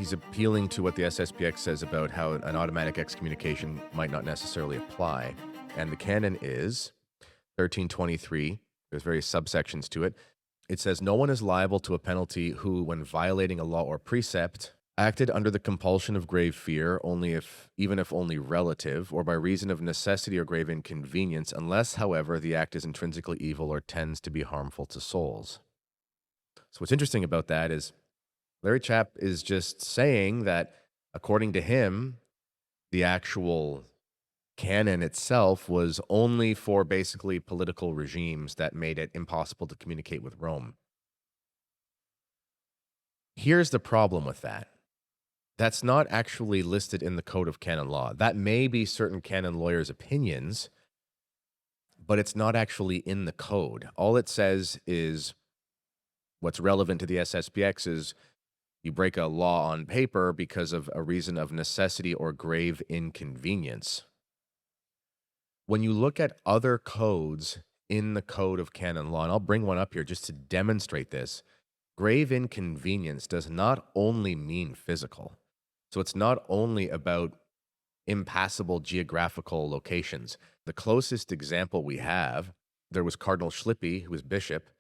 he's appealing to what the SSPX says about how an automatic excommunication might not necessarily apply. And the canon is 1323. There's various subsections to it. It says, no one is liable to a penalty who, when violating a law or precept, acted under the compulsion of grave fear, even if only relative, or by reason of necessity or grave inconvenience, unless, however, the act is intrinsically evil or tends to be harmful to souls. So what's interesting about that is Larry Chapp is just saying that, according to him, the actual canon itself was only for basically political regimes that made it impossible to communicate with Rome. Here's the problem with that. That's not actually listed in the Code of Canon Law. That may be certain canon lawyers' opinions, but it's not actually in the code. All it says is what's relevant to the SSPX is you break a law on paper because of a reason of necessity or grave inconvenience. When you look at other codes in the Code of Canon Law, and I'll bring one up here just to demonstrate this, grave inconvenience does not only mean physical. So it's not only about impassable geographical locations. The closest example we have, there was Cardinal Slipyj, who was bishop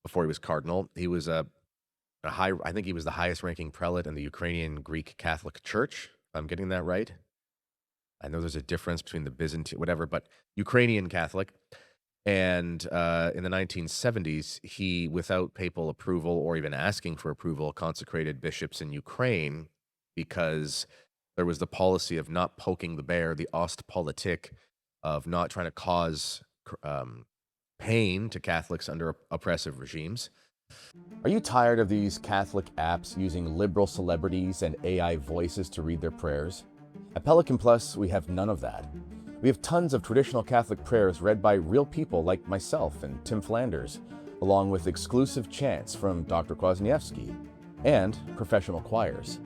before he was cardinal. He was I think he was the highest ranking prelate in the Ukrainian Greek Catholic Church, if I'm getting that right. I know there's a difference between the Byzantine, whatever, but Ukrainian Catholic. And in the 1970s, he, without papal approval or even asking for approval, consecrated bishops in Ukraine because there was the policy of not poking the bear, the Ostpolitik, of not trying to cause pain to Catholics under oppressive regimes. Are you tired of these Catholic apps using liberal celebrities and AI voices to read their prayers? At Pelican Plus, we have none of that. We have tons of traditional Catholic prayers read by real people like myself and Tim Flanders, along with exclusive chants from Dr. Kwasniewski and professional choirs.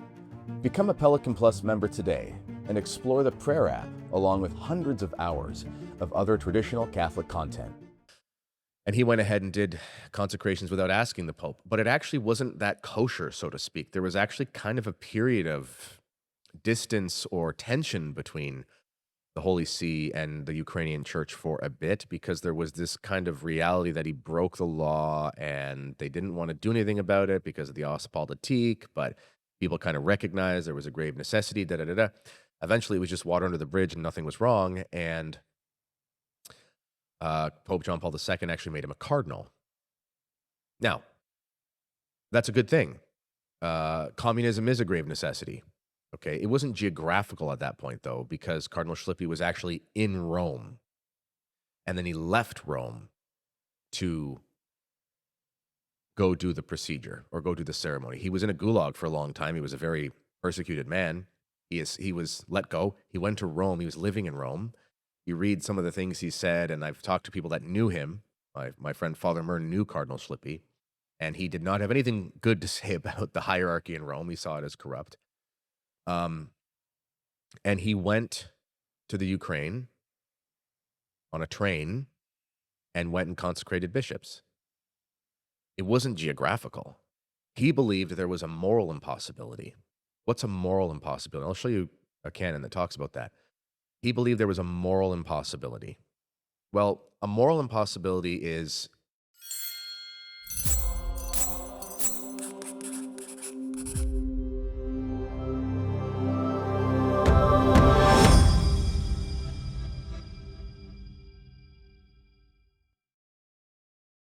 Become a Pelican Plus member today and explore the prayer app along with hundreds of hours of other traditional Catholic content. And he went ahead and did consecrations without asking the Pope. But it actually wasn't that kosher, so to speak. There was actually kind of a period of distance or tension between the Holy See and the Ukrainian Church for a bit, because there was this kind of reality that he broke the law and they didn't want to do anything about it because of the Ostpolitik, but people kind of recognized there was a grave necessity, da-da-da-da. Eventually, it was just water under the bridge and nothing was wrong, and Pope John Paul II actually made him a cardinal. Now, that's a good thing. Communism is a grave necessity. Okay, it wasn't geographical at that point, though, because Cardinal Slipyj was actually in Rome. And then he left Rome to go do the procedure or go do the ceremony. He was in a gulag for a long time. He was a very persecuted man. He was let go. He went to Rome. He was living in Rome. You read some of the things he said, and I've talked to people that knew him. My friend Father Mern knew Cardinal Slipyj, and he did not have anything good to say about the hierarchy in Rome. He saw it as corrupt. And he went to the Ukraine on a train and went and consecrated bishops. It wasn't geographical. He believed there was a moral impossibility. What's a moral impossibility? I'll show you a canon that talks about that. He believed there was a moral impossibility. Well, a moral impossibility is